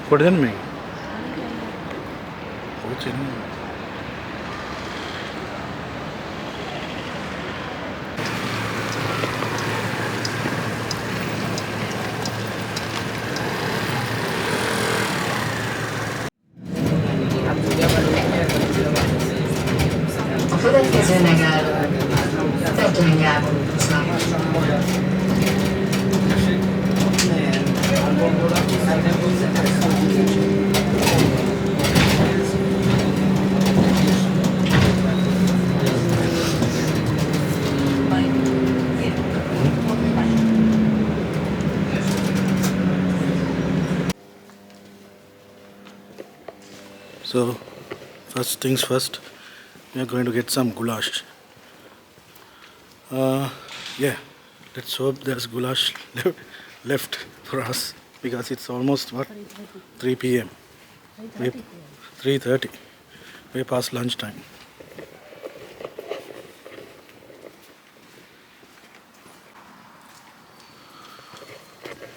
Kodin me. Cochin. A következő megálló Petőnyából utaznak. So, first things first, we are going to get some goulash. Yeah, let's hope there's goulash left for us because it's almost what 3 p.m. 3:30. Way past lunchtime.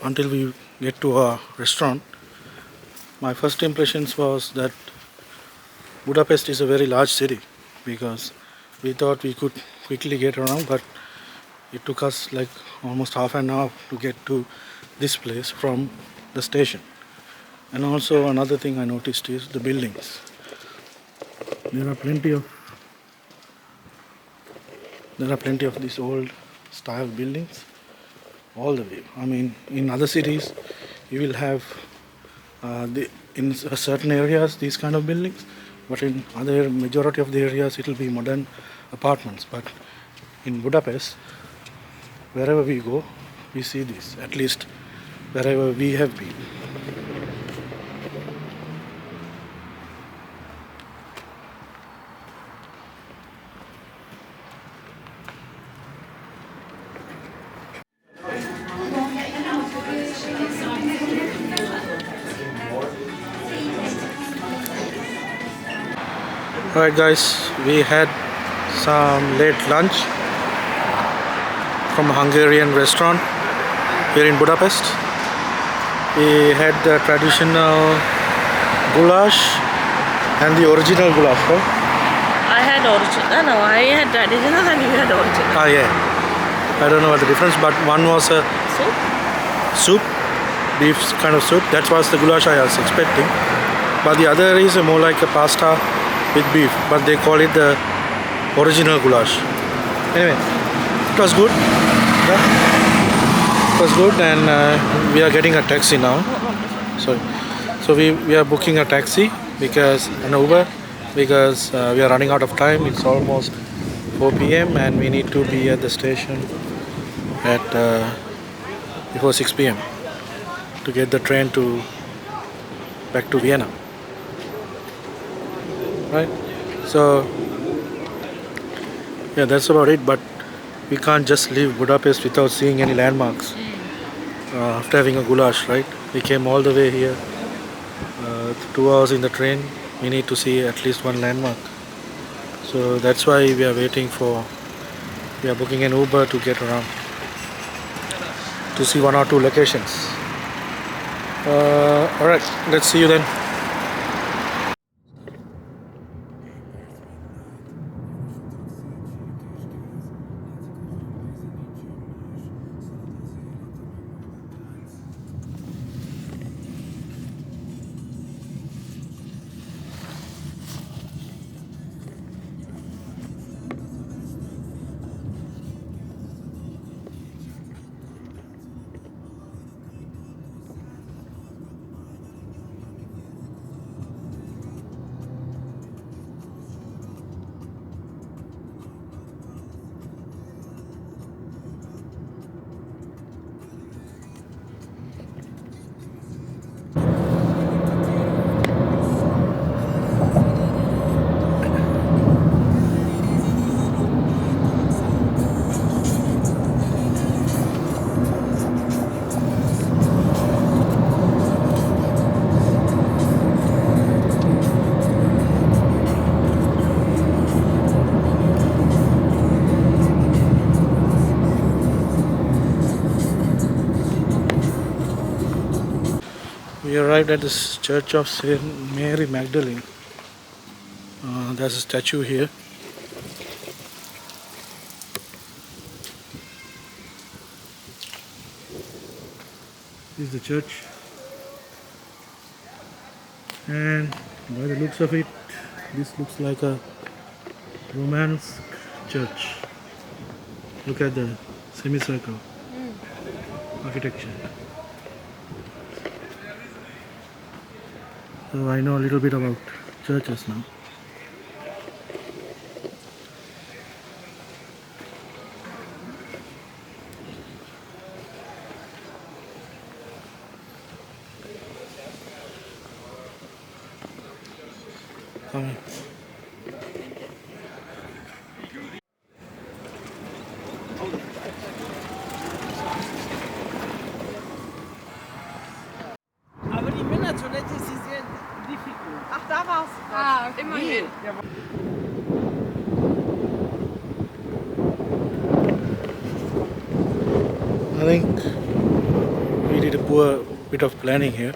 Until we get to our restaurant, my first impressions was that Budapest is a very large city because we thought we could quickly get around, but it took us like almost half an hour to get to this place from the station. And also another thing I noticed is the buildings. There are plenty of these old style buildings all the way. I mean, in other cities you will have in certain areas these kind of buildings, but in other majority of the areas it will be modern apartments. But in Budapest, wherever we go, we see this, at least wherever we have been. Alright guys, we had some late lunch from a Hungarian restaurant here in Budapest. We had the traditional goulash and the original goulash, right? I had original. No, I had traditional and you had original. Ah yeah. I don't know what the difference, but one was a soup, beef kind of soup. That was the goulash I was expecting. But the other is more like a pasta with beef, but they call it the original goulash. Anyway, it was good. Yeah. It was good, and we are getting a taxi now. Sorry. So we are booking a taxi because an Uber because we are running out of time. It's almost 4 p.m. and we need to be at the station at before 6 p.m. to get the train back to Vienna. Right, so yeah, that's about it. But we can't just leave Budapest without seeing any landmarks after having a goulash, right? We came all the way here, 2 hours in the train. We need to see at least one landmark, so that's why we are booking an Uber to get around to see 1 or 2 locations. Alright, let's see you then. We arrived at this church of Saint Mary Magdalene. There's a statue here. This is the church, and by the looks of it, this looks like a Romance church. Look at the semicircle architecture. So I know a little bit about churches now. Come on. Aber die Männertoilette ist sehr difficult. Ach, da war's. Ah, immerhin. I think we did a poor bit of planning here.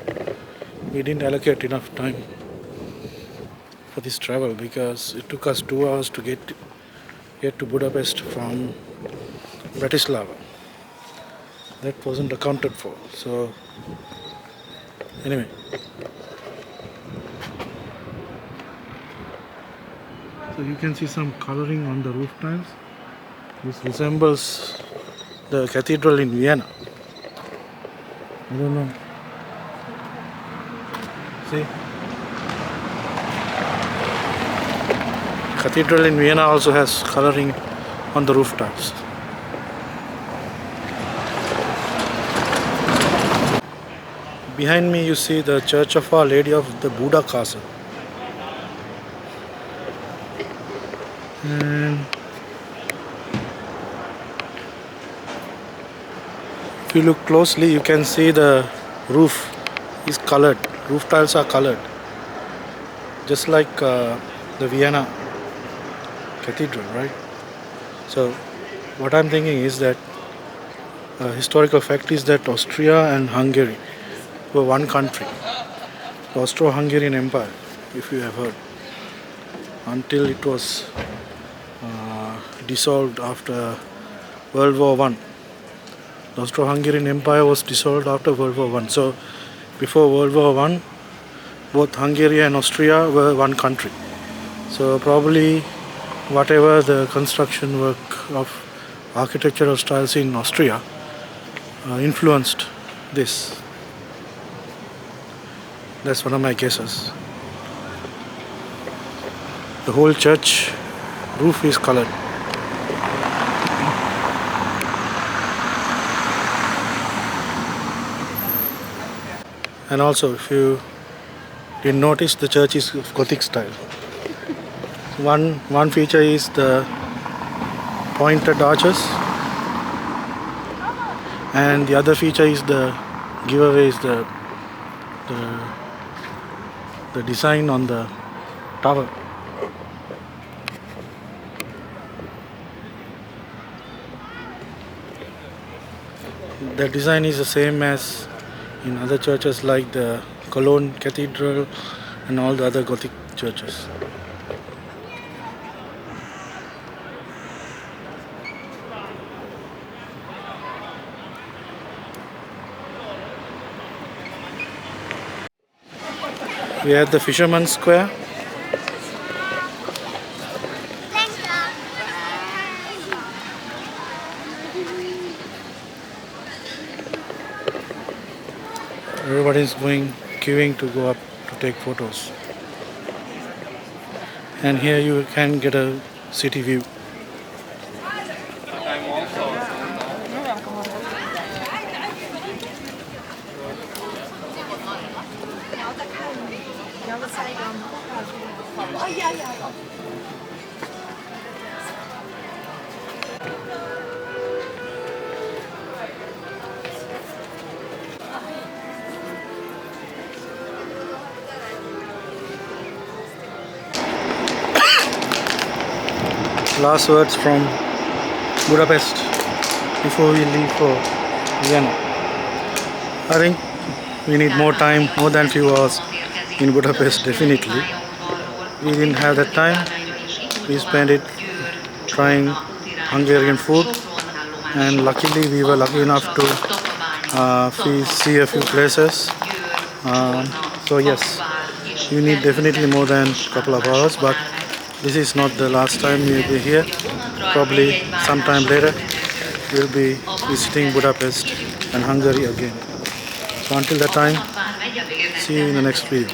We didn't allocate enough time for this travel because it took us 2 hours to get to Budapest from Bratislava. That wasn't accounted for. So anyway, so you can see some coloring on the roof tiles. This resembles the cathedral in Vienna. I don't know. See? Cathedral in Vienna also has coloring on the roof tiles. Behind me you see the Church of Our Lady of the Buddha Castle. And if you look closely, you can see the roof is colored. Roof tiles are colored, just like the Vienna Cathedral, right? So what I'm thinking is that historical fact is that Austria and Hungary were one country. The Austro-Hungarian Empire, if you have heard, until it was dissolved after World War I. The Austro-Hungarian Empire was dissolved after World War I. So before World War I, both Hungary and Austria were one country. So probably whatever the construction work of architectural styles in Austria influenced this. That's one of my guesses. The whole church roof is colored. And also, if you didn't notice, the church is of Gothic style. One feature is the pointed arches, and the other feature is the giveaway is the design on the tower. The design is the same as in other churches like the Cologne Cathedral and all the other Gothic churches. We are at the Fisherman's Square. Everybody is queuing to go up to take photos. And here you can get a city view. Last words from Budapest before we leave for Vienna. I think We need more time, more than few hours in Budapest, definitely. We didn't have that time. We spent it trying Hungarian food, and luckily we were lucky enough to see a few places. So yes, you need definitely more than a couple of hours, but this is not the last time we'll be here. Probably sometime later we'll be visiting Budapest and Hungary again. So until that time, see you in the next video.